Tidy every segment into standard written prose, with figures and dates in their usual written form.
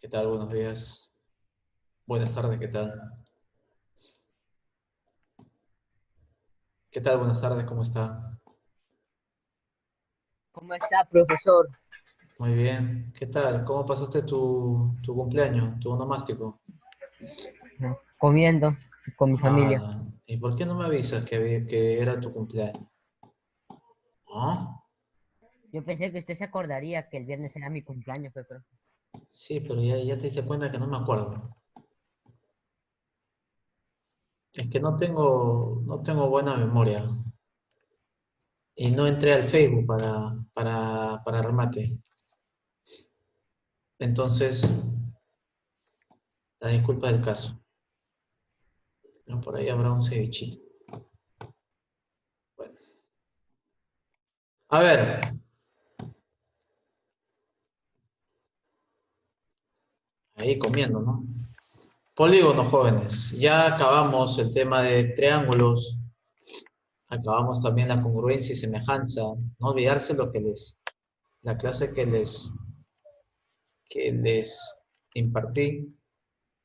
¿Qué tal? Buenos días. Buenas tardes, ¿qué tal? ¿Qué tal? Buenas tardes, ¿cómo está? ¿Cómo está, profesor? Muy bien. ¿Qué tal? ¿Cómo pasaste tu cumpleaños, tu onomástico? Comiendo con mi familia. Ah, ¿y por qué no me avisas que era tu cumpleaños? ¿Ah? Yo pensé que usted se acordaría que el viernes era mi cumpleaños, pero Sí, pero ya te diste cuenta que no me acuerdo. Es que no tengo buena memoria. Y no entré al Facebook para remate. Entonces, la disculpa del caso. No, por ahí habrá un cevichito. Bueno. A ver, ahí comiendo, ¿no? Polígonos, jóvenes. Ya acabamos el tema de triángulos, acabamos también la congruencia y semejanza. No olvidarse la clase que les impartí.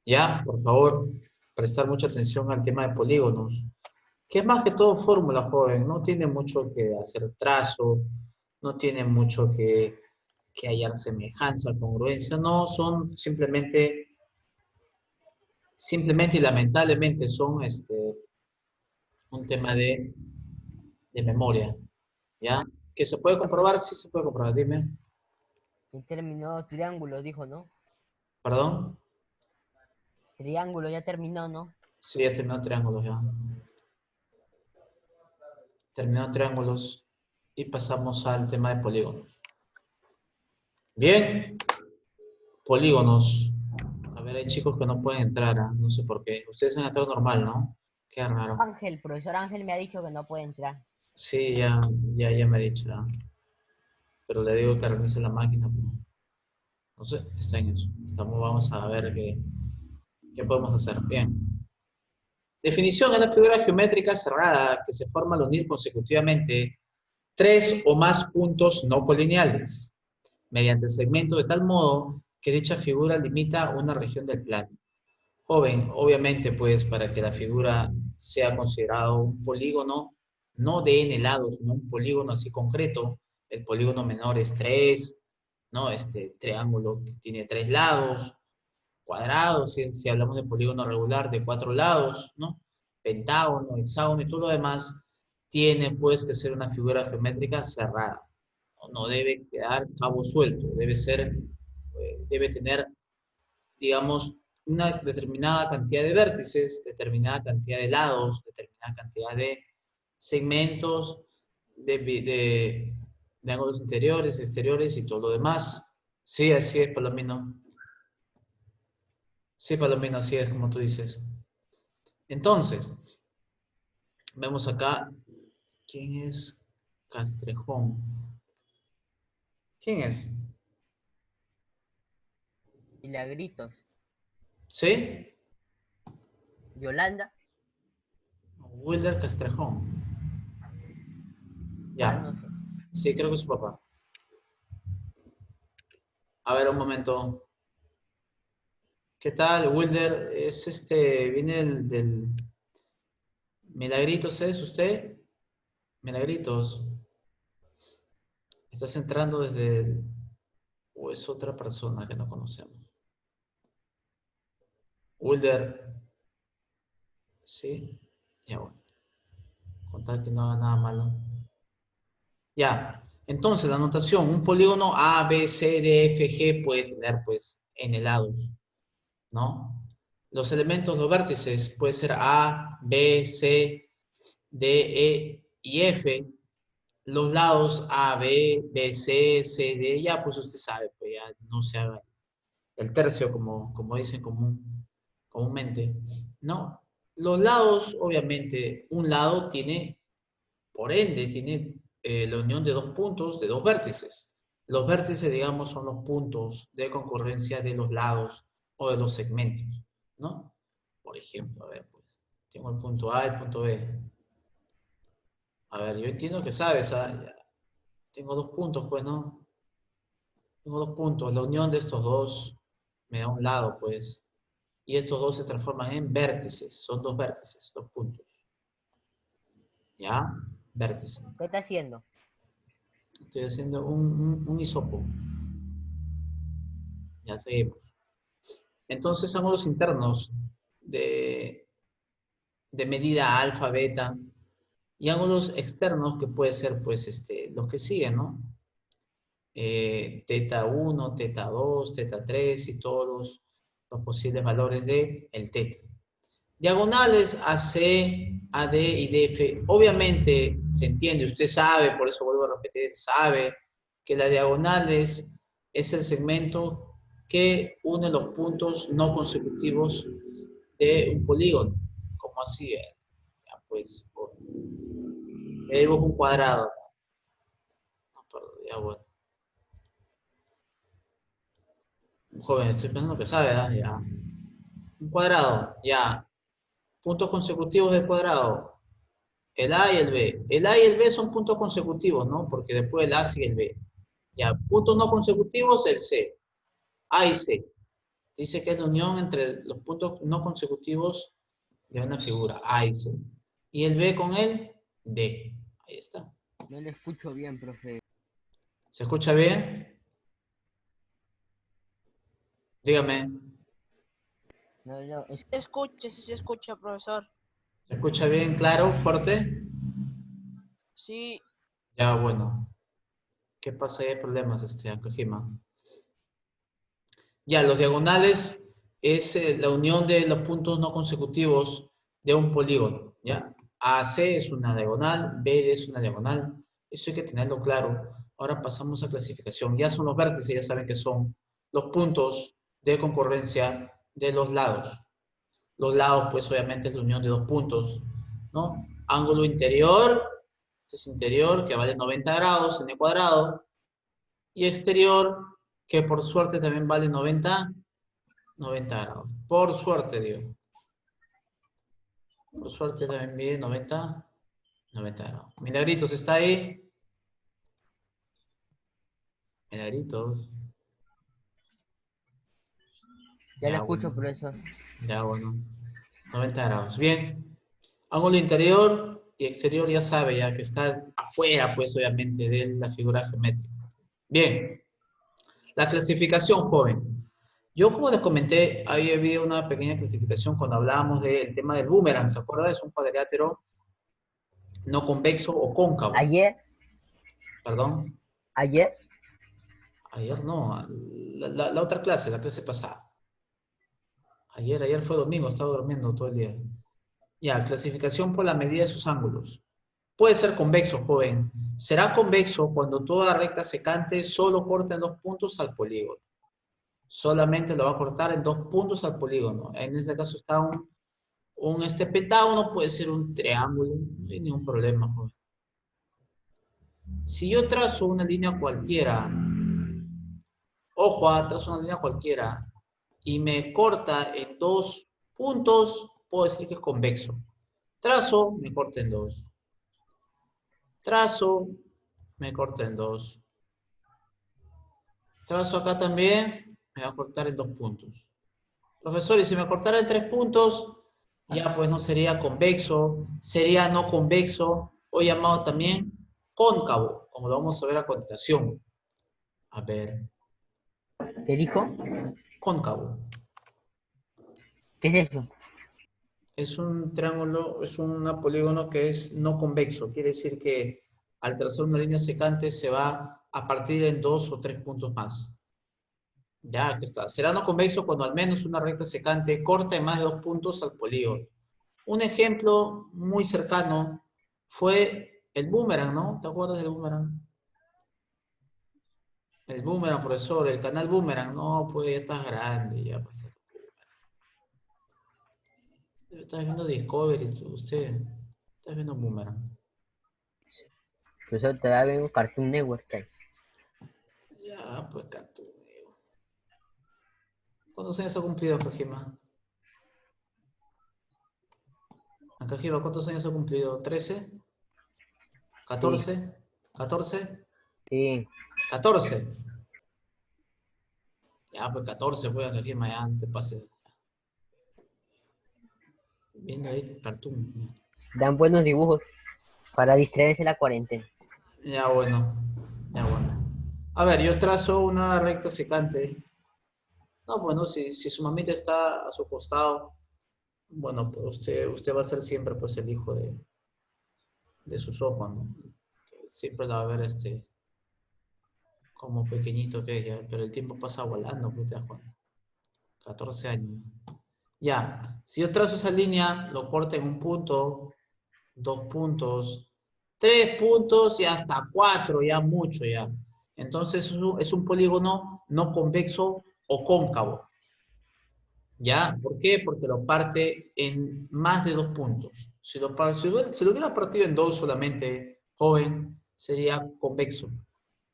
Ya, por favor, prestar mucha atención al tema de polígonos, que es más que todo fórmula, joven. No tiene mucho que hacer trazo, no tiene mucho que hallar semejanza, congruencia, no, son simplemente y lamentablemente son un tema de memoria, ¿ya? ¿Que se puede comprobar? Sí se puede comprobar, dime. y terminó triángulo, dijo, ¿no? ¿Perdón? Triángulo ya terminó, ¿no? Sí, ya terminó triángulos, ya. Terminó triángulos y pasamos al tema de polígonos. Bien, polígonos. A ver, hay chicos que no pueden entrar, ¿ah? No sé por qué. Ustedes han entrado normal, ¿no? Qué raro. Ángel, profesor Ángel me ha dicho que no puede entrar. Sí, ya me ha dicho, ¿ah? Pero le digo que reinicie la máquina, pero no sé, está en eso. Vamos a ver qué podemos hacer. Bien. Definición es la figura geométrica cerrada que se forma al unir consecutivamente tres o más puntos no colineales, mediante segmento de tal modo que dicha figura limita una región del plano. Joven, obviamente, pues para que la figura sea considerado un polígono, no de n lados, sino un polígono así concreto, el polígono menor es 3, ¿no? Este triángulo que tiene 3 lados, cuadrados, si hablamos de polígono regular de 4 lados, ¿no? Pentágono, hexágono y todo lo demás, tiene pues que ser una figura geométrica cerrada. No debe quedar cabo suelto, debe tener, digamos, una determinada cantidad de vértices, determinada cantidad de lados, determinada cantidad de segmentos, de ángulos interiores, exteriores y todo lo demás. Sí, así es, Palomino. Sí, Palomino, así es como tú dices. Entonces, vemos acá, ¿quién es Castrejón? ¿Quién es? Milagritos. ¿Sí? Yolanda. Wilder Castrejón. Ah, Ya. no sé. Sí, creo que es su papá. A ver, un momento. ¿Qué tal, Wilder? Viene del Milagritos, ¿es usted? Milagritos. ¿Estás entrando o es otra persona que no conocemos? Wilder, ¿sí? Ya bueno, con tal que no haga nada malo. Ya, entonces la notación, un polígono A, B, C, D, F, G puede tener pues n lados, ¿no? Los elementos, los vértices, puede ser A, B, C, D, E y F. Los lados A, B, B, C, C, D, ya pues usted sabe, pues ya no se haga el tercio como dicen comúnmente, ¿no? Los lados, obviamente, un lado tiene, por ende, tiene la unión de dos puntos, de dos vértices. Los vértices, digamos, son los puntos de concurrencia de los lados o de los segmentos, ¿no? Por ejemplo, a ver, pues, tengo el punto A y el punto B. A ver, yo entiendo que sabes, ¿ah? Ya, tengo dos puntos, pues, ¿no? Tengo dos puntos. La unión de estos dos me da un lado, pues. Y estos dos se transforman en vértices. Son dos vértices, dos puntos. ¿Ya? Vértice. ¿Qué está haciendo? Estoy haciendo un hisopo. Ya seguimos. Entonces, ángulos internos de medida alfa, beta, y ángulos externos que puede ser, pues, los que siguen, ¿no? Teta 1, teta 2, teta 3 y todos los posibles valores de el teta. Diagonales AC, AD y DF. Obviamente se entiende, usted sabe, por eso vuelvo a repetir, sabe que la diagonales es el segmento que une los puntos no consecutivos de un polígono. ¿Cómo así? Ya, pues, le dibujo un cuadrado. No, perdón, ya bueno. Joven, estoy pensando que sabe, ¿verdad? Ya. Un cuadrado, ya. Puntos consecutivos del cuadrado. El A y el B. El A y el B son puntos consecutivos, ¿no? Porque después el A sigue el B. Ya, puntos no consecutivos, el C. A y C. Dice que es la unión entre los puntos no consecutivos de una figura, A y C. Y el B con el D. Ahí está. No le escucho bien, profe. ¿Se escucha bien? Dígame. No, no, Sí se escucha, profesor. ¿Se escucha bien, claro, fuerte? Sí, Ya, bueno. ¿Qué pasa? Hay problemas, Akojima. Ya, los diagonales es la unión de los puntos no consecutivos de un polígono, ¿ya? AC es una diagonal, BD es una diagonal. Eso hay que tenerlo claro. Ahora pasamos a clasificación. Ya son los vértices, ya saben que son los puntos de concurrencia de los lados. Los lados, pues obviamente es la unión de dos puntos, ¿no? Ángulo interior, este es interior, que vale 90 grados en el cuadrado, y exterior, que por suerte también vale 90 grados. Por suerte, digo. Por suerte también mide 90 grados. Milagritos, ¿está ahí? Milagritos. ya le Ya, escucho, bueno. profesor. Ya, bueno. 90 grados. Bien. Ángulo interior y exterior ya sabe, ya que está afuera, pues, obviamente, de la figura geométrica. Bien. La clasificación, joven. Yo, como les comenté, había habido una pequeña clasificación cuando hablábamos del tema del boomerang. ¿Se acuerda? Es un cuadrilátero no convexo o cóncavo. Ayer, Perdón. ayer, Ayer no. La otra clase, la clase pasada. Ayer fue domingo, estaba durmiendo todo el día. Ya, clasificación por la medida de sus ángulos. Puede ser convexo, joven. Será convexo cuando toda recta secante solo corta en dos puntos al polígono. Solamente lo va a cortar en dos puntos al polígono. En este caso está un pentágono, puede ser un triángulo, no hay ningún problema, joven. Si yo trazo una línea cualquiera, ojo, trazo una línea cualquiera y me corta en dos puntos, puedo decir que es convexo. Trazo, me corta en dos. Trazo, me corta en dos. Trazo acá también, me va a cortar en dos puntos. Profesor, y si me cortara en tres puntos, ya pues no sería convexo, sería no convexo, o llamado también cóncavo, como lo vamos a ver a continuación. A ver, ¿qué dijo? cóncavo. ¿Qué es eso? Es un triángulo, es un polígono que es no convexo. Quiere decir que al trazar una línea secante se va a partir en dos o tres puntos más. Ya, aquí está. Será no convexo cuando al menos una recta secante corta en más de dos puntos al polígono. Un ejemplo muy cercano fue el boomerang, ¿no? ¿Te acuerdas del boomerang? El boomerang, profesor, el canal boomerang. No, pues ya estás grande, ya pues. Estás viendo Discovery, usted. Estás viendo boomerang. Profesor, te da bien Cartoon Network. ¿Qué? Ya, pues, Cartoon. ¿Cuántos años ha cumplido, Kojima? Kojima, ¿cuántos años ha cumplido? ¿13? Sí, ¿14? ¿14? sí. 14. Ya, pues 14, pues, aquí, ya, no te pases. Viendo ahí cartoon. Dan buenos dibujos para distraerse la cuarentena. Ya, bueno. Ya, bueno. A ver, yo trazo una recta secante. No, bueno, si su mamita está a su costado, bueno, pues usted va a ser siempre, pues, el hijo de sus ojos, ¿no? Siempre la va a ver, como pequeñito que ella, pero el tiempo pasa volando, pues, te das cuenta. 14 años. Ya, si yo trazo esa línea, lo corto en un punto, 2 puntos, 3 puntos y hasta 4, ya mucho ya. Entonces es un polígono no convexo o cóncavo. ¿Ya? ¿Por qué? Porque lo parte en más de 2 puntos. Si lo hubiera partido en 2 solamente, joven, sería convexo.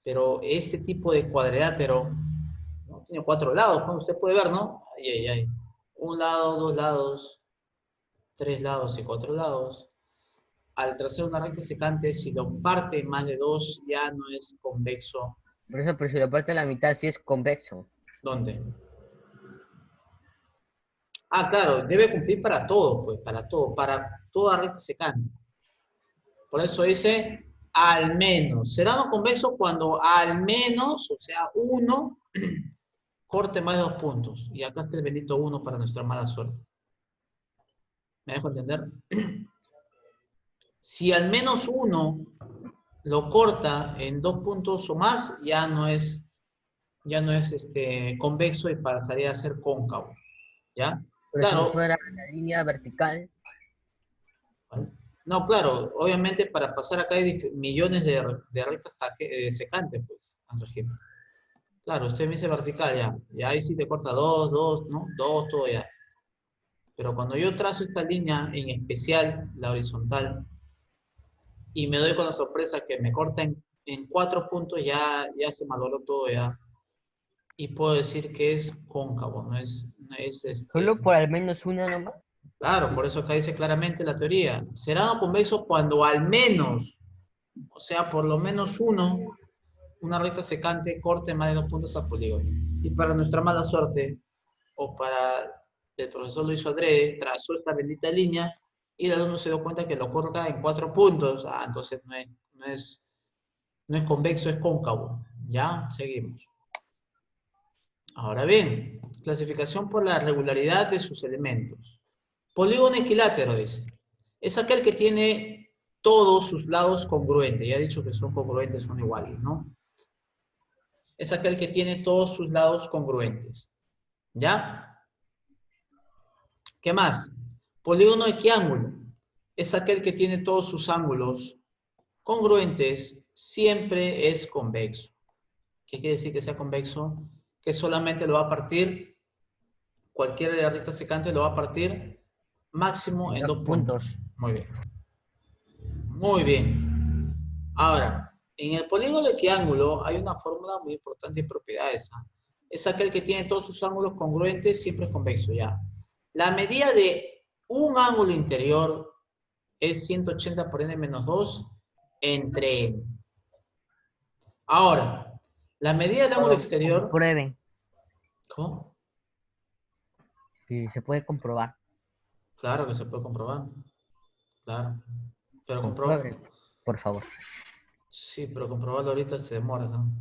Pero este tipo de cuadrilátero, ¿no? Tiene 4 lados, como usted puede ver, ¿no? Ay, ay, ay. Un lado, 2 lados, 3 lados y 4 lados. Al trazar una recta secante, si lo parte en más de 2, ya no es convexo. Por eso, pero si lo parte a la mitad, sí es convexo. ¿Dónde? Ah, claro, debe cumplir para todo, pues, para todo, para toda recta secante. Por eso dice al menos. Será no convexo cuando al menos, o sea, uno, corte más de 2 puntos. Y acá está el bendito 1 para nuestra mala suerte. ¿Me dejo entender? Si al menos uno lo corta en 2 puntos o más, ya no es convexo y pasaría a ser cóncavo. ¿Ya? Pero si no Claro. fuera la línea vertical, ¿Vale? No, claro, obviamente para pasar acá hay millones de rectas secantes, pues, Andrés. Claro, usted me dice vertical ya, y ahí sí te corta 2, ¿no? 2, todo ya. Pero cuando yo trazo esta línea, en especial la horizontal, y me doy con la sorpresa que me corta en 4 puntos, ya se malogró todo ya. Y puedo decir que es cóncavo, solo por al menos una nomás. Claro, por eso acá dice claramente la teoría. Será no convexo cuando al menos, o sea, por lo menos una recta secante corte más de 2 puntos al polígono. Y para nuestra mala suerte, o para el profesor lo hizo adrede, trazó esta bendita línea y el alumno se dio cuenta que lo corta en 4 puntos. Ah, entonces no es convexo, es cóncavo. ¿Ya? Seguimos. Ahora bien, clasificación por la regularidad de sus elementos. Polígono equilátero, dice. Es aquel que tiene todos sus lados congruentes. Ya he dicho que son congruentes, son iguales, ¿no? Es aquel que tiene todos sus lados congruentes. ¿Ya? ¿Qué más? Polígono equiángulo. Es aquel que tiene todos sus ángulos congruentes, siempre es convexo. ¿Qué quiere decir que sea convexo? Que solamente lo va a partir, cualquier recta secante lo va a partir máximo en 2 puntos. Muy bien. Muy bien. Ahora, en el polígono equiángulo hay una fórmula muy importante y propiedades. Es aquel que tiene todos sus ángulos congruentes, siempre es convexo, ya. La medida de un ángulo interior es 180 por n menos 2 entre n. Ahora, la medida del ángulo exterior... Comprueben. ¿Cómo? Sí, se puede comprobar. Claro que se puede comprobar. Claro. Pero Comprueben, por favor. Sí, pero comprobarlo ahorita se demora, ¿no?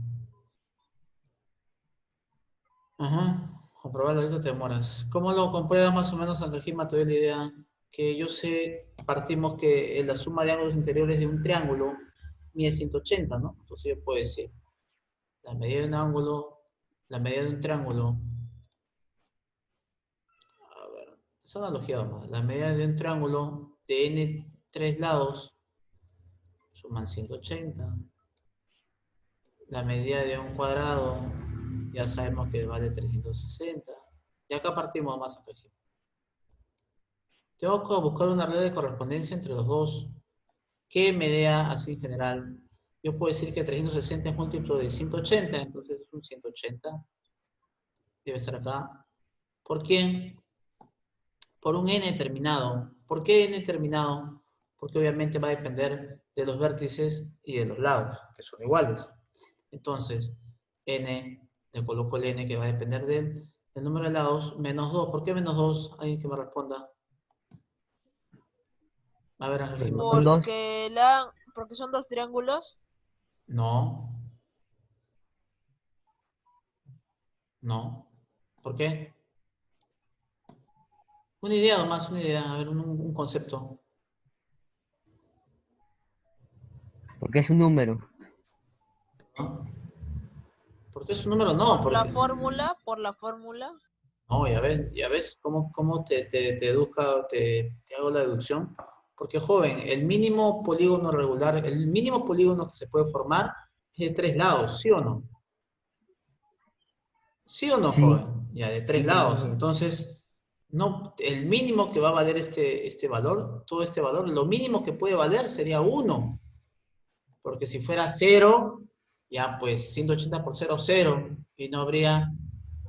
Ajá. Comprobarlo ahorita te demoras. ¿Cómo lo comprueba más o menos, Andrejima? Te doy la idea que yo sé, partimos que la suma de ángulos interiores de un triángulo mide 180, ¿no? Entonces yo puedo decir, la medida de un ángulo, la medida de un triángulo, a ver, es analogía nomás, la medida de un triángulo de n 3 lados suman 180. La medida de un cuadrado ya sabemos que vale 360. Y acá partimos más a ejemplo. Tengo que buscar una red de correspondencia entre los dos que me dé así en general. Yo puedo decir que 360 es múltiplo de 180, entonces es un 180. Debe estar acá. ¿Por quién? Por un n terminado. ¿Por qué n terminado? Porque obviamente va a depender de los vértices y de los lados, que son iguales. Entonces, n Le coloco el n que va a depender del número de lados, menos 2. ¿Por qué menos 2? Alguien que me responda. A ver, Ángel Gima. Son dos. Porque son dos triángulos. No, no. ¿Por qué? Una idea nomás, una idea. A ver, un concepto. Porque es un número. ¿No? ¿Por qué es un número? No, Por la porque... fórmula, por la fórmula. No, ya ves cómo te educa, te hago la deducción. Porque, joven, el mínimo polígono regular, el mínimo polígono que se puede formar es de 3 lados, ¿sí o no? ¿Sí o no, Sí. joven? Ya, de 3 Sí, lados. Entonces, no, el mínimo que va a valer este valor, todo este valor, lo mínimo que puede valer sería 1. Porque si fuera 0, ya pues 180 por 0, 0. Y no habría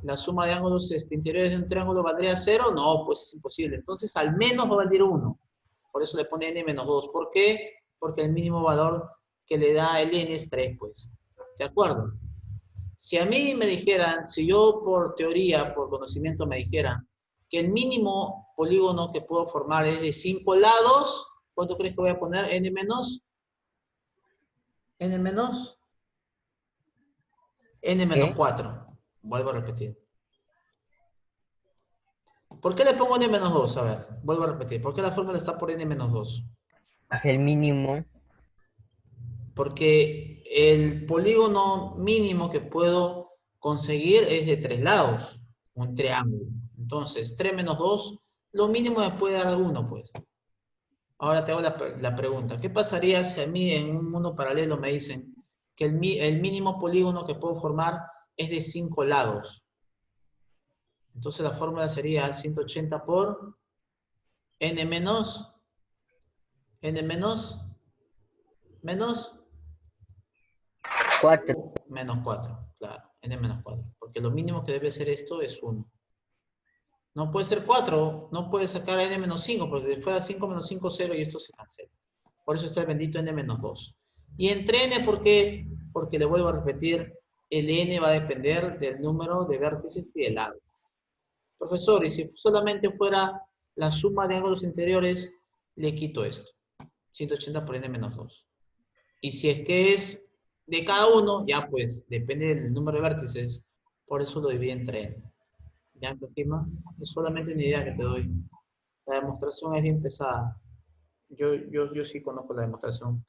la suma de ángulos interiores de un triángulo valdría 0, no, pues es imposible. Entonces al menos va a valer 1. Por eso le pone n menos 2. ¿Por qué? Porque el mínimo valor que le da el n es 3, pues. ¿De acuerdo? Si a mí me dijeran, si yo por teoría, por conocimiento me dijeran que el mínimo polígono que puedo formar es de 5 lados, ¿cuánto crees que voy a poner? N menos, n menos, n menos ¿qué? 4. Vuelvo a repetir. ¿Por qué le pongo n menos 2? A ver, vuelvo a repetir. ¿Por qué la fórmula está por n menos 2? Es el mínimo. Porque el polígono mínimo que puedo conseguir es de 3 lados, un triángulo. Entonces, 3 menos 2, lo mínimo me puede dar 1, pues. Ahora te hago la pregunta. ¿Qué pasaría si a mí en un mundo paralelo me dicen que el mínimo polígono que puedo formar es de 5 lados? Entonces la fórmula sería 180 por n menos, n menos, menos 4. menos 4, claro, n menos 4, porque lo mínimo que debe ser esto es 1. No puede ser 4, no puede sacar n menos 5, porque si fuera 5 menos 5, 0 y esto se cancela. Por eso está el bendito n menos 2. Y entre n, ¿por qué? Porque le vuelvo a repetir, el n va a depender del número de vértices y de lados. Profesor, y si solamente fuera la suma de ángulos interiores, le quito esto. 180 por n menos 2. Y si es que es de cada uno, ya pues, depende del número de vértices, por eso lo divide entre n. ¿Ya, Fatima? Es solamente una idea que te doy. La demostración es bien pesada. Yo sí conozco la demostración.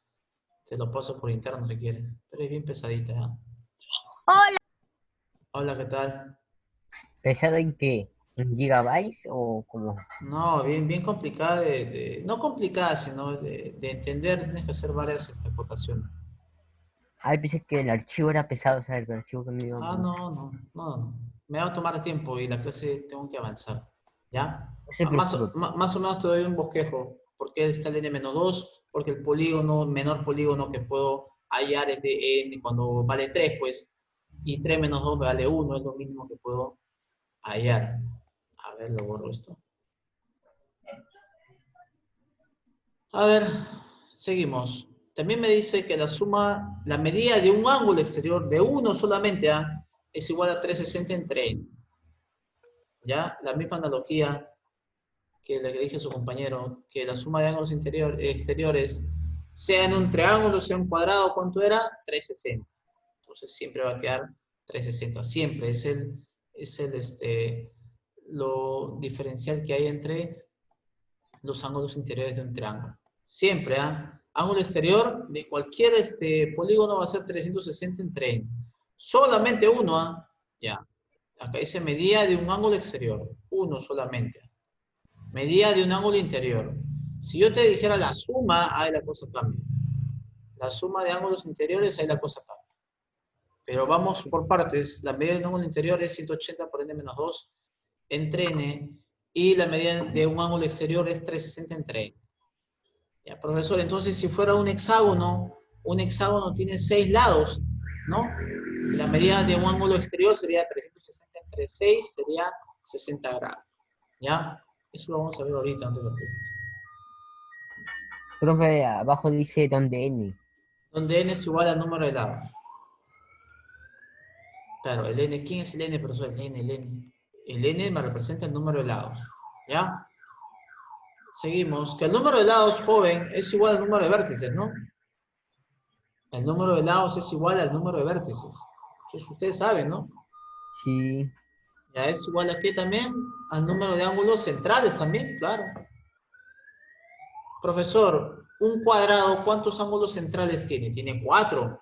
Te lo paso por interno si quieres. Pero es bien pesadita, ¿eh? Hola. Hola, ¿qué tal? ¿Pesado en qué? ¿En gigabytes o como? No, bien complicada no complicada, sino de entender. Tienes que hacer varias acotaciones. Ay, pensé que el archivo era pesado, o sea, el archivo que me iba a Ah, mandar. no. Me va a tomar tiempo y la clase tengo que avanzar. ¿Ya? No se preocupe. Más o menos te doy un bosquejo. ¿Por qué está el n-2? Porque el polígono, menor polígono que puedo hallar es de n cuando vale 3, pues. Y 3 menos 2 me vale 1, es lo mínimo que puedo hallar. A ver, lo borro esto. A ver, seguimos. También me dice que la medida de un ángulo exterior de uno solamente, ¿ah? Es igual a 360 entre n. ¿Ya? La misma analogía que le dije a su compañero, que la suma de ángulos exteriores, sea en un triángulo, sea en un cuadrado, ¿cuánto era? 360. Entonces siempre va a quedar 360. Siempre lo diferencial que hay entre los ángulos interiores de un triángulo. Siempre, ¿ah? Ángulo exterior de cualquier polígono va a ser 360 entre n. Solamente uno, ¿ah? Ya. Acá dice medida de un ángulo exterior. Uno solamente. Medida de un ángulo interior. Si yo te dijera la suma, ahí la cosa cambia. La suma de ángulos interiores, ahí la cosa cambia. Pero vamos por partes. La medida de un ángulo interior es 180 por n menos 2 entre n. Y la medida de un ángulo exterior es 360 entre n. Ya, profesor, entonces si fuera un hexágono tiene 6 lados, ¿no? La medida de un ángulo exterior sería 360 entre 6, sería 60 grados. ¿Ya? Eso lo vamos a ver ahorita, no te preocupes. Profe, abajo dice donde n. Donde n es igual al número de lados. Claro, el n, ¿quién es el n, profesor? El n, el n. El n me representa el número de lados, ¿ya? Seguimos, que el número de lados, joven, es igual al número de vértices, ¿no? El número de lados es igual al número de vértices. Eso ustedes saben, ¿no? Sí. Ya es igual a qué también, al número de ángulos centrales también, claro. Profesor, un cuadrado, ¿cuántos ángulos centrales tiene? Tiene 4.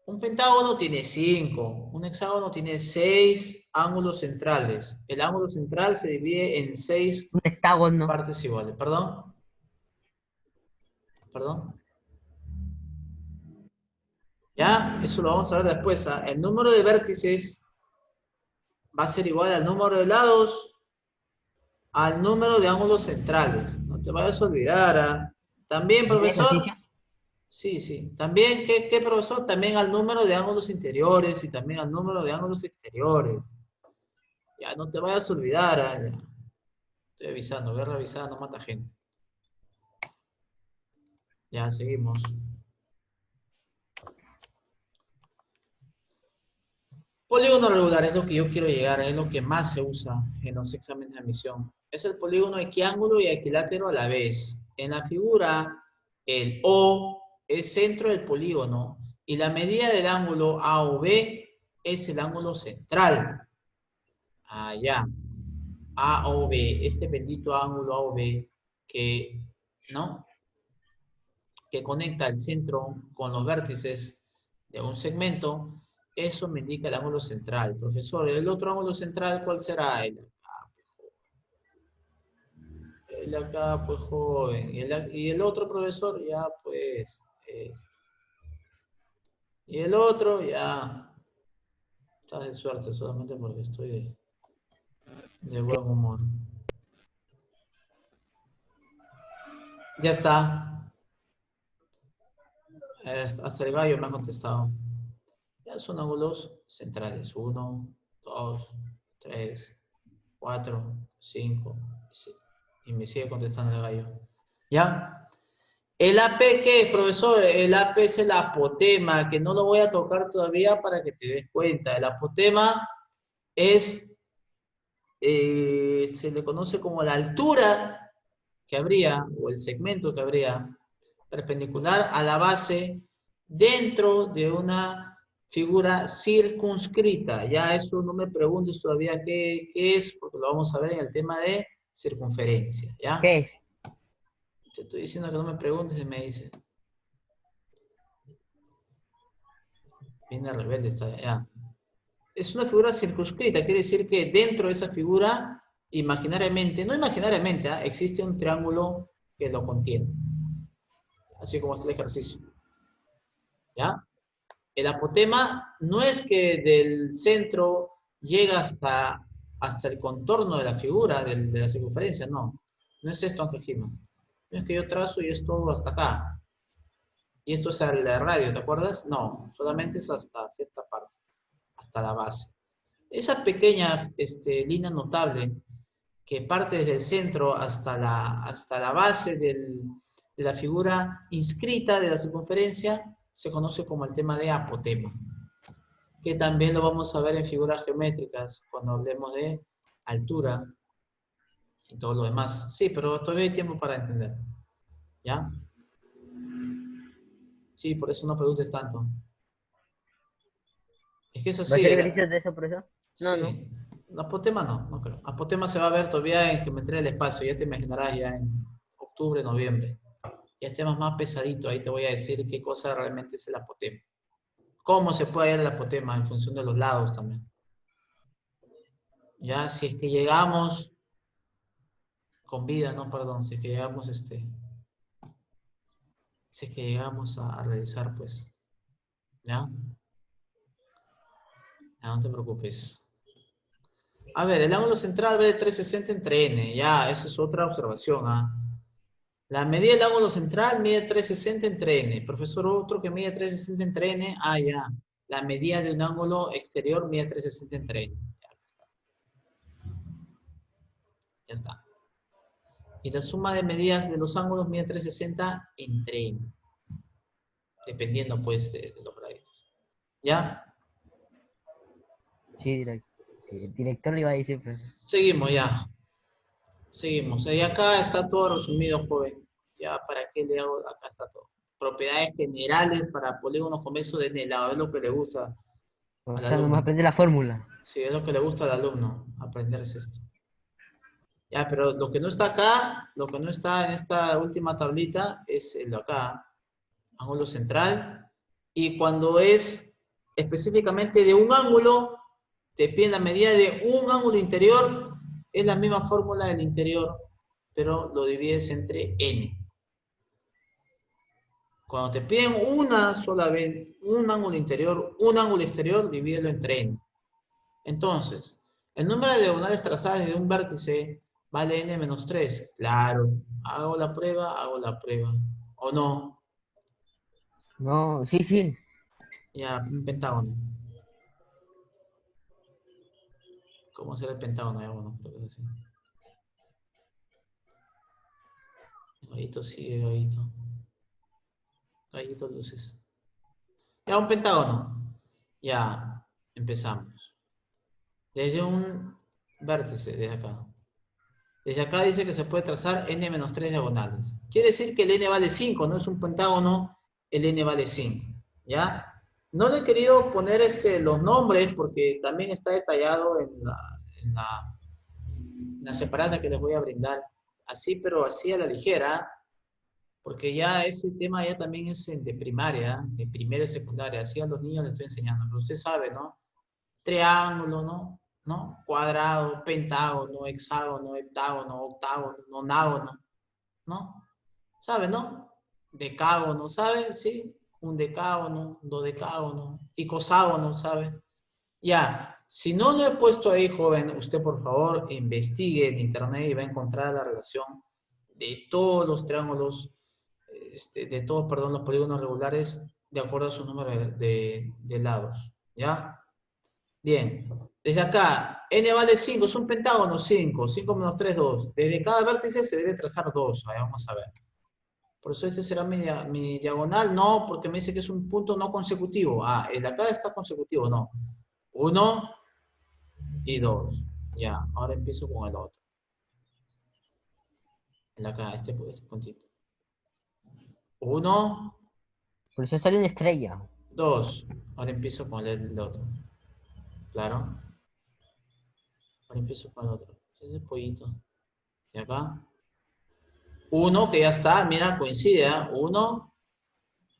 Un pentágono tiene 5. Un hexágono tiene 6 ángulos centrales. El ángulo central se divide en 6 Un hectágono. partes iguales. ¿Perdón? ¿Perdón? Ya, eso lo vamos a ver después. ¿Ah? El número de vértices va a ser igual al número de lados al número de ángulos centrales. No te vayas a olvidar. ¿Ah? También, ¿Tiene profesor. ejercicio? Sí, sí. También, ¿qué, profesor? También al número de ángulos interiores y también al número de ángulos exteriores. Ya, no te vayas a olvidar. ¿Ah? Ya. Estoy avisando, voy a revisar, no mata gente. Ya, seguimos. Polígono regular es lo que yo quiero llegar, es lo que más se usa en los exámenes de admisión. Es el polígono equiángulo y equilátero a la vez. En la figura, el O es centro del polígono y la medida del ángulo A o B es el ángulo central. Allá. A o B, este bendito ángulo A o B que, ¿no? Que conecta el centro con los vértices de un segmento, eso me indica el ángulo central. Profesor, ¿el otro ángulo central cuál será? El acá, pues, joven. Y el otro, profesor, ya, pues, y el otro, ya, estás de suerte, solamente porque estoy de buen humor. Ya está. Hasta el gallo me ha contestado. Ya son ángulos centrales. 1, 2, 3, 4, 5, y me sigue contestando el gallo. ¿Ya? ¿El AP qué es, profesor? El AP es el apotema, que no lo voy a tocar todavía para que te des cuenta. El apotema es, se le conoce como la altura que habría, o el segmento que habría, perpendicular a la base dentro de una figura circunscrita. Ya eso no me preguntes todavía qué es, porque lo vamos a ver en el tema de circunferencia, ¿ya? ¿Qué es? Te estoy diciendo que no me preguntes y me dices. Viene rebelde esta, ya. Es una figura circunscrita, quiere decir que dentro de esa figura, imaginariamente, no imaginariamente, ¿eh? Existe un triángulo que lo contiene. Así como está el ejercicio. ¿Ya? El apotema no es que del centro llega hasta el contorno de la figura, de la circunferencia, no. No es esto, Ángel Gima. No es que yo trazo y es todo hasta acá. Y esto es el radio, ¿te acuerdas? No, solamente es hasta cierta parte, hasta la base. Esa pequeña línea notable que parte desde el centro hasta la base de la figura inscrita de la circunferencia se conoce como el tema de apotema, que también lo vamos a ver en figuras geométricas cuando hablemos de altura y todo lo demás. Sí, pero todavía hay tiempo para entender. ¿Ya? Sí, por eso no preguntes tanto. Es que es ¿Va a así. hacer ejercicios de eso, profesor? No, no. Sí. Apotema no creo. Apotema se va a ver todavía en geometría del espacio, ya te imaginarás ya en octubre, noviembre. Ya es temas más pesadito, ahí te voy a decir qué cosa realmente es el apotema. Cómo se puede ver el apotema en función de los lados también. Ya, si es que llegamos con vida, no, perdón, si es que llegamos, si es que llegamos a realizar, pues, ¿ya? Ya, no te preocupes. A ver, el ángulo central ve de 360 entre n, ya, esa es otra observación, ¿ah? La medida del ángulo central mide 360 entre n. Profesor, otro que mide 360 entre n, ah, ya. La medida de un ángulo exterior mide 360 entre n. Ya está. Ya está. Y la suma de medidas de los ángulos mide 360 entre n. Dependiendo, pues, de los radios. ¿Ya? Sí, el director le iba a decir, pero... Seguimos ya. Seguimos. Y acá está todo resumido, joven. Ya, ¿para qué le hago? Acá está todo. Propiedades generales para polígonos convexos de Nelao. Es lo que le gusta O al sea, nomás alumno. aprende la fórmula. Sí, es lo que le gusta al alumno, aprenderse esto. Ya, pero lo que no está acá, lo que no está en esta última tablita es el de acá, ángulo central. Y cuando es específicamente de un ángulo, te piden la medida de un ángulo interior, es la misma fórmula del interior, pero lo divides entre n. Cuando te piden una sola vez un ángulo interior, un ángulo exterior, divídelo entre n. Entonces, el número de diagonales trazadas de un vértice vale n menos 3. Claro, hago la prueba, ¿o no? No, sí, sí. Ya, un pentágono. ¿Cómo será el pentágono? Ya, bueno, creo que es así. Gallito sigue, gallito. Gallito luces. Ya, un pentágono. Ya, empezamos. Desde un vértice, desde acá. Desde acá dice que se puede trazar n menos 3 diagonales. Quiere decir que el n vale 5, no es un pentágono, el n vale 5. ¿Ya? No le he querido poner los nombres porque también está detallado en la separata que les voy a brindar. Así, pero así a la ligera, porque ya ese tema ya también es de primaria, de primera y secundaria. Así a los niños les estoy enseñando. Pero usted sabe, ¿no? Triángulo, ¿no? ¿No? Cuadrado, pentágono, hexágono, heptágono, octágono, nonágono, ¿no? ¿Sabe, no? Decágono, ¿sabe? Sí. Un decágono, un dodecágono, icoságono, ¿sabe? Ya. Si no lo he puesto ahí, joven, usted por favor investigue en internet y va a encontrar la relación de todos los triángulos, de todos, perdón, los polígonos regulares de acuerdo a su número de lados, ¿ya? Bien, desde acá, n vale 5, es un pentágono 5, 5 menos 3, 2. Desde cada vértice se debe trazar 2, ahí vamos a ver. Por eso este será mi diagonal, no, porque me dice que es un punto no consecutivo. Ah, el de acá está consecutivo, no. 1 y 2. Ya, ahora empiezo con el otro. El de acá, este puntito. 1, Por eso sale una estrella. 2. Ahora empiezo con el otro. Claro. Ahora empiezo con el otro. Ese es el pollito. Y acá. 1, que ya está, mira, coincide, 1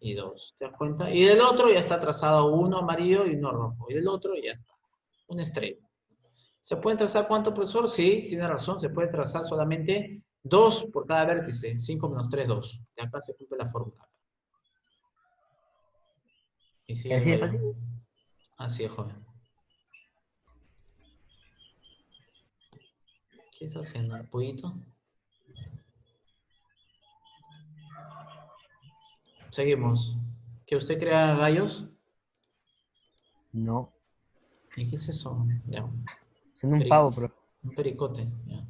y 2. ¿Te das cuenta? Y del otro ya está trazado uno amarillo y uno rojo. Y del otro ya está. Una estrella. ¿Se pueden trazar cuánto, profesor? Sí, tiene razón. Se puede trazar solamente 2 por cada vértice. 5 menos 3, 2. De acá se cumple la fórmula. Y sigue el ¿Así de gallo. fácil? Así es, joven. ¿Qué está haciendo? ¿El pollito? Seguimos. ¿Que usted crea gallos? No, ¿Y qué es eso? Ya. son un pavo, pero... Un pericote. Ya.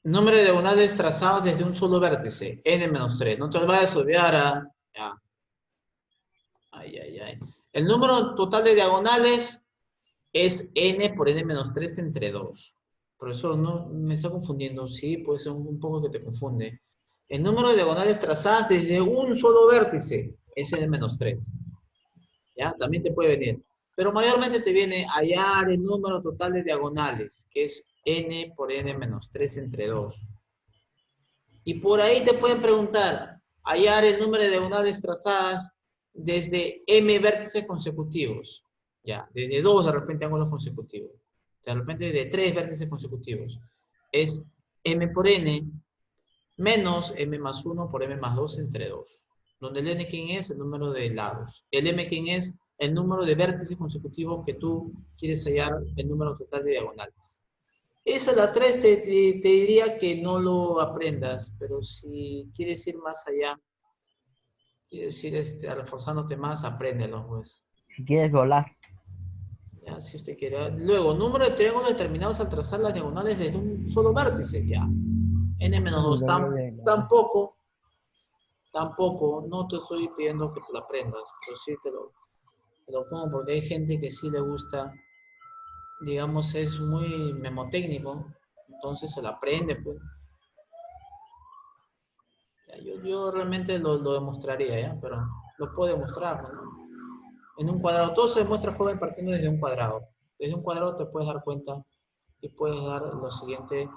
Número de diagonales trazados desde un solo vértice, n-3. No te vayas a olvidar a... Ya. Ay, ay, ay. El número total de diagonales es n por n-3 entre 2. Profesor, no me está confundiendo. Sí, puede ser un poco que te confunde. El número de diagonales trazadas desde un solo vértice es n-3. ¿Ya? También te puede venir. Pero mayormente te viene hallar el número total de diagonales, que es n por n-3 entre 2. Y por ahí te pueden preguntar, hallar el número de diagonales trazadas desde m vértices consecutivos. Ya, desde 2 de repente ángulos consecutivos. De repente de 3 vértices consecutivos. Es m por n menos m más 1 por m más 2 entre 2. Donde el n quién es el número de lados. El m quién es el número de vértices consecutivos que tú quieres hallar el número total de diagonales. Esa la 3 te diría que no lo aprendas, pero si quieres ir más allá, quieres ir reforzándote más, apréndelo, pues. Si quieres volar. Ya, si usted quiere. Luego, número de triángulos determinados al trazar las diagonales desde un solo vértice, ya. n-2, tampoco, no te estoy pidiendo que te lo aprendas, pero sí te lo... Lo pongo porque hay gente que sí le gusta, digamos, es muy memotécnico, entonces se lo aprende, pues. Ya, yo realmente lo demostraría, ¿ya? Pero lo puedo demostrar, pues, ¿no? En un cuadrado, todo se demuestra, joven, partiendo desde un cuadrado. Desde un cuadrado te puedes dar cuenta y puedes dar lo siguiente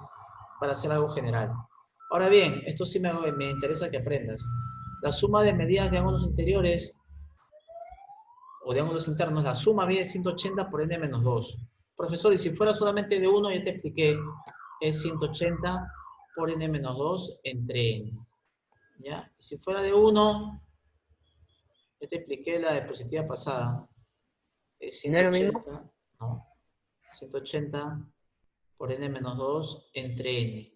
para hacer algo general. Ahora bien, esto sí me interesa que aprendas. La suma de medidas de ángulos interiores o de ángulos internos, la suma viene 180 por n menos 2. Profesor, y si fuera solamente de 1, ya te expliqué, es 180 por n menos 2 entre n. ¿Ya? Si fuera de 1, ya te expliqué la diapositiva pasada, es ¿No es lo mismo? 180, no, 180 por n menos 2 entre n.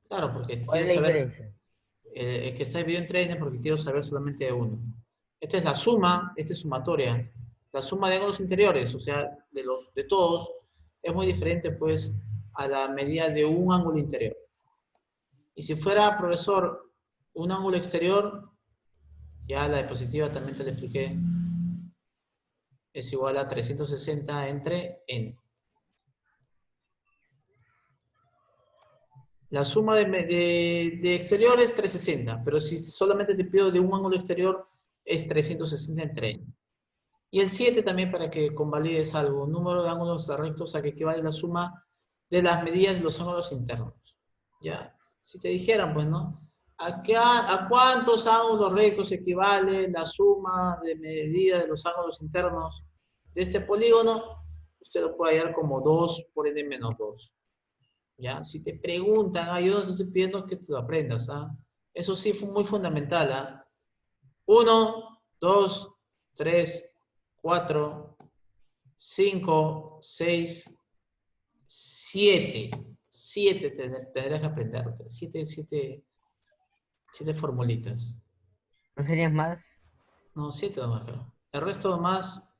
Claro, porque ¿Cuál quiero es la saber, diferencia? el que está dividido entre n porque quiero saber solamente de 1. Esta es la suma, esta es sumatoria. La suma de ángulos interiores, o sea, de todos, es muy diferente, pues, a la medida de un ángulo interior. Y si fuera, profesor, un ángulo exterior, ya la diapositiva también te la expliqué, es igual a 360 entre n. La suma de exterior es 360, pero si solamente te pido de un ángulo exterior, es 360 entre n. Y el 7 también para que convalides algo, número de ángulos rectos a que equivale la suma de las medidas de los ángulos internos. ¿Ya? Si te dijeran, pues, ¿no? ¿A cuántos ángulos rectos equivale la suma de medida de los ángulos internos de este polígono? Usted lo puede hallar como 2 por n menos 2. ¿Ya? Si te preguntan, yo no te estoy pidiendo que te lo aprendas, ¿ah? Eso sí fue muy fundamental, ¿ah? 1, 2, 3, 4, 5, 6, 7. 7 tendrás que aprenderte. 7 formulitas. ¿No serían más? No, 7 nomás, creo. El resto nomás,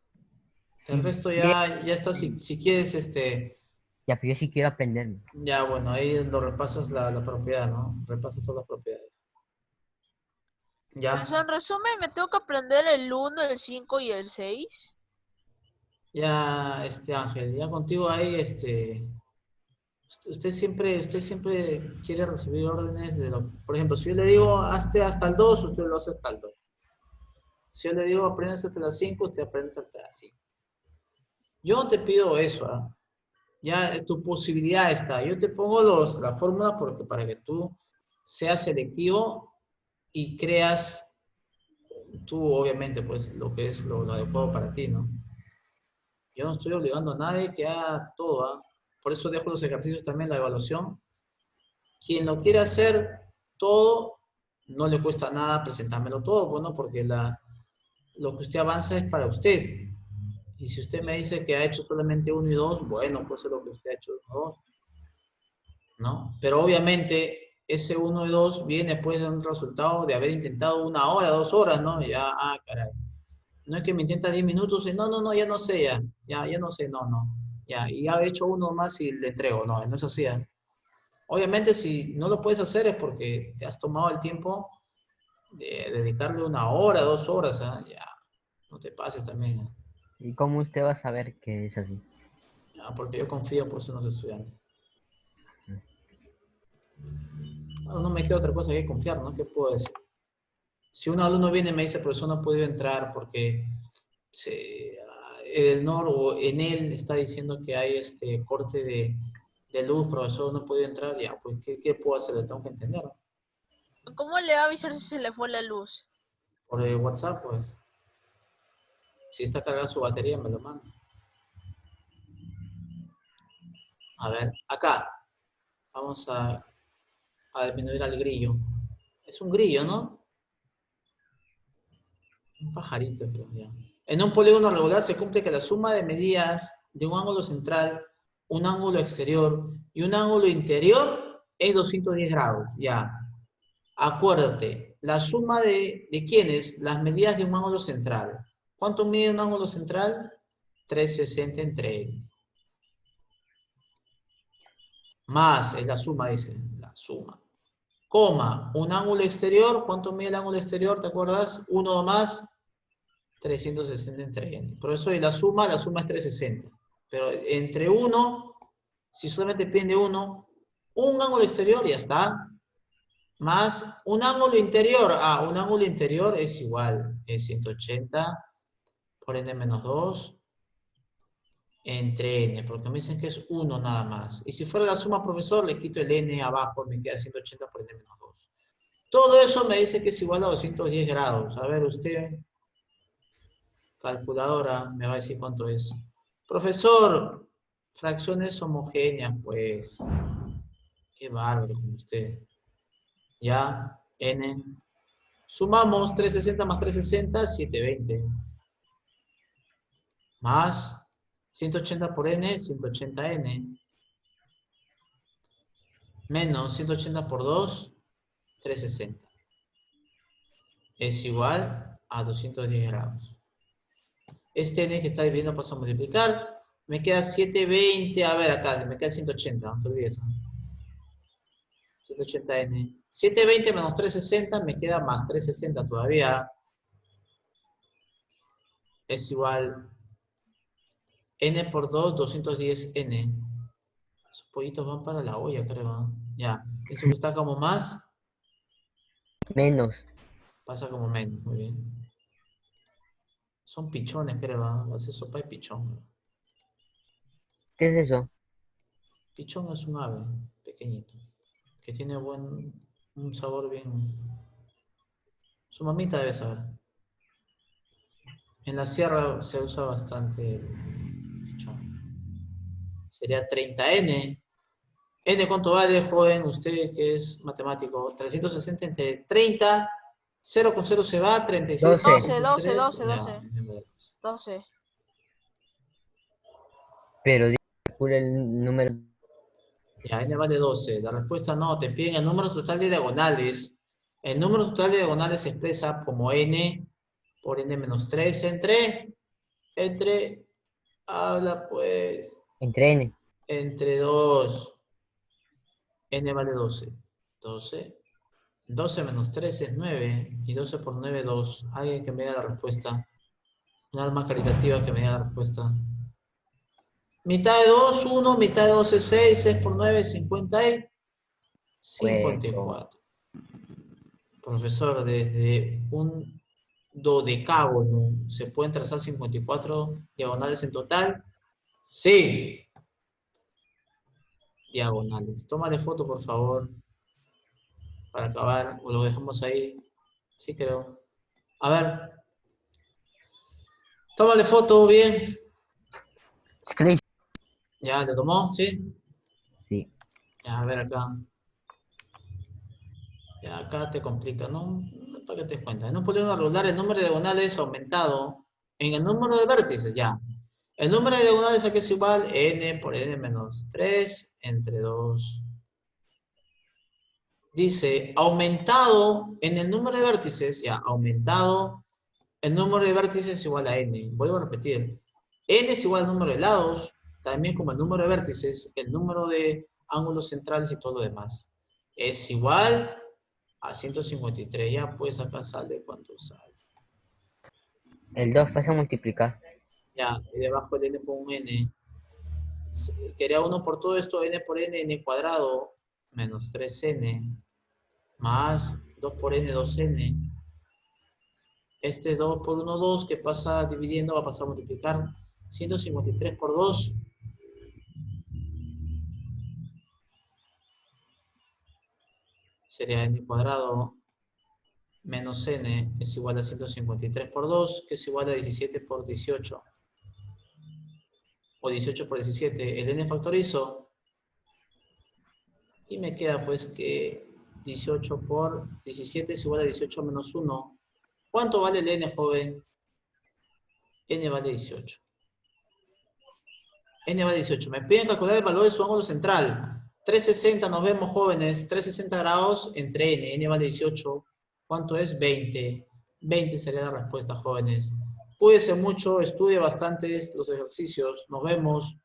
el Sí, resto bien. ya está. Si quieres, Ya, pero yo sí quiero aprenderme. ya bueno, ahí lo repasas la propiedad, ¿no? Repasas todas las propiedades. Pues Ya, en resumen, me tengo que aprender el 1, el 5 y el 6. ya, Ángel, ya contigo ahí, usted siempre quiere recibir órdenes por ejemplo, si yo le digo hazte hasta el 2, usted lo hace hasta el 2. Si yo le digo aprendes hasta las 5, usted aprende hasta las 5. Yo no te pido eso, ¿ah? Ya tu posibilidad está. Yo te pongo la fórmula porque para que tú seas selectivo y creas tú, obviamente, pues lo que es lo adecuado para ti, ¿no? Yo no estoy obligando a nadie que haga todo, ¿ah? Por eso dejo los ejercicios también, la evaluación. Quien lo quiere hacer todo, no le cuesta nada presentármelo todo, bueno, porque lo que usted avanza es para usted. Y si usted me dice que ha hecho solamente 1 y 2, bueno, pues es lo que usted ha hecho 1 y 2, ¿no? Pero obviamente ese 1 y 2 viene pues de un resultado de haber intentado 1 hora, 2 horas, ¿no? Ya, caray. No es que me intenta 10 minutos y no, ya no sé, ya no sé, no. Ya, y ha hecho uno más y le entrego, no es así, ¿eh? Obviamente, si no lo puedes hacer es porque te has tomado el tiempo de dedicarle 1 hora, 2 horas, ¿ah? Ya, no te pases también, ¿ah? ¿Y cómo usted va a saber que es así? Ya, porque yo confío pues en los estudiantes. Bueno, no me queda otra cosa que confiar, ¿no? ¿Qué puedo decir? Si un alumno viene y me dice, profesor, no ha podido entrar porque el NOR o en él está diciendo que hay corte de luz, profesor, no ha podido entrar, ya, pues, ¿qué puedo hacer? Le tengo que entender, ¿no? ¿Cómo le va a avisar si se le fue la luz? Por WhatsApp, pues. Si está cargada su batería, me lo manda. A ver, acá. Vamos a disminuir al grillo. Es un grillo, ¿no? Un pajarito, creo ya. En un polígono regular se cumple que la suma de medidas de un ángulo central, un ángulo exterior y un ángulo interior es 210 grados. Ya. Acuérdate, la suma de quiénes, las medidas de un ángulo central. ¿Cuánto mide un ángulo central? 360 entre él. Más, es la suma, dice, la suma. Coma, un ángulo exterior, ¿cuánto mide el ángulo exterior? ¿Te acuerdas? 1 más 360 entre n. Por eso y la suma es 360. Pero entre 1, si solamente depende 1, un ángulo exterior ya está. Más un ángulo interior. Un ángulo interior es igual. Es 180 por n menos 2 entre n. Porque me dicen que es 1 nada más. Y si fuera la suma, profesor, le quito el n abajo. Me queda 180 por n menos 2. Todo eso me dice que es igual a 210 grados. A ver, usted, calculadora, me va a decir cuánto es. Profesor, fracciones homogéneas, pues. Qué bárbaro con usted. Ya, n. Sumamos 360 más 360, 720. Más 180 por n, 180n. Menos 180 por 2, 360. Es igual a 210 grados. Este n que está dividiendo pasa a multiplicar. Me queda 720. A ver acá, me queda 180. No te olvides. 180n. 720 menos 360 me queda más 360 todavía. Es igual n por 2, 210n. Esos pollitos van para la olla, creo. Ya. Eso que está como más. Menos. Pasa como menos. Muy bien. Son pichones, creo. Va a ser sopa de pichón. ¿Qué es eso? Pichón es un ave pequeñito. Que tiene un sabor bien. Su mamita debe saber. En la sierra se usa bastante el pichón. Sería 30n. ¿N cuánto vale, joven? Usted que es matemático. 360 entre 30. 0 con 0 se va. 36. 12. 12. Pero calcula el número. Ya, n vale 12. La respuesta no. Te piden el número total de diagonales. El número total de diagonales se expresa como n por n menos 3 entre, habla pues, Entre n. entre 2. N vale 12. 12 menos 3 es 9. Y 12 por 9, 2. Alguien que me diga la respuesta. Un alma caritativa que me diga la respuesta. Mitad de 2, 1. Mitad de 2 es 6. 6 por 9 es 54. Profesor, desde un dodecágono se pueden trazar 54 diagonales en total. Sí. Diagonales. Tómale foto, por favor. Para acabar. O lo dejamos ahí. Sí, creo. A ver. Tómale foto, bien. Screen. ¿Ya te tomó? ¿Sí? Sí. Ya, a ver acá. Ya, acá te complica, ¿no? ¿Para qué te das cuenta? En un polígono regular el número de diagonales aumentado en el número de vértices, ya. El número de diagonales aquí es igual n por n menos 3 entre 2. Dice, aumentado en el número de vértices, ya, aumentado el número de vértices es igual a n. Vuelvo a repetir. N es igual al número de lados, también como el número de vértices, el número de ángulos centrales y todo lo demás. Es igual a 153. Ya pues acá sale cuánto sale. El 2 pasa a multiplicar. Ya, y debajo de n pongo un n. Quería 1 por todo esto, n por n cuadrado, menos 3n, más 2 por n, 2n. Este 2 por 1, 2, que pasa dividiendo, va a pasar a multiplicar. 153 por 2. Sería n cuadrado menos n es igual a 153 por 2, que es igual a 17 por 18. O 18 por 17. El n factorizo. Y me queda pues que 18 por 17 es igual a 18 menos 1. ¿Cuánto vale el n, joven? N vale 18. N vale 18. Me piden calcular el valor de su ángulo central. 360, nos vemos, jóvenes. 360 grados entre n. N vale 18. ¿Cuánto es? 20. 20 sería la respuesta, jóvenes. Cuídense mucho, estudie bastante los ejercicios. Nos vemos.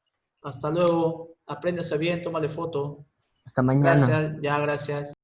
Hasta luego. Apréndase bien, tómale foto. Hasta mañana. Gracias, ya, gracias.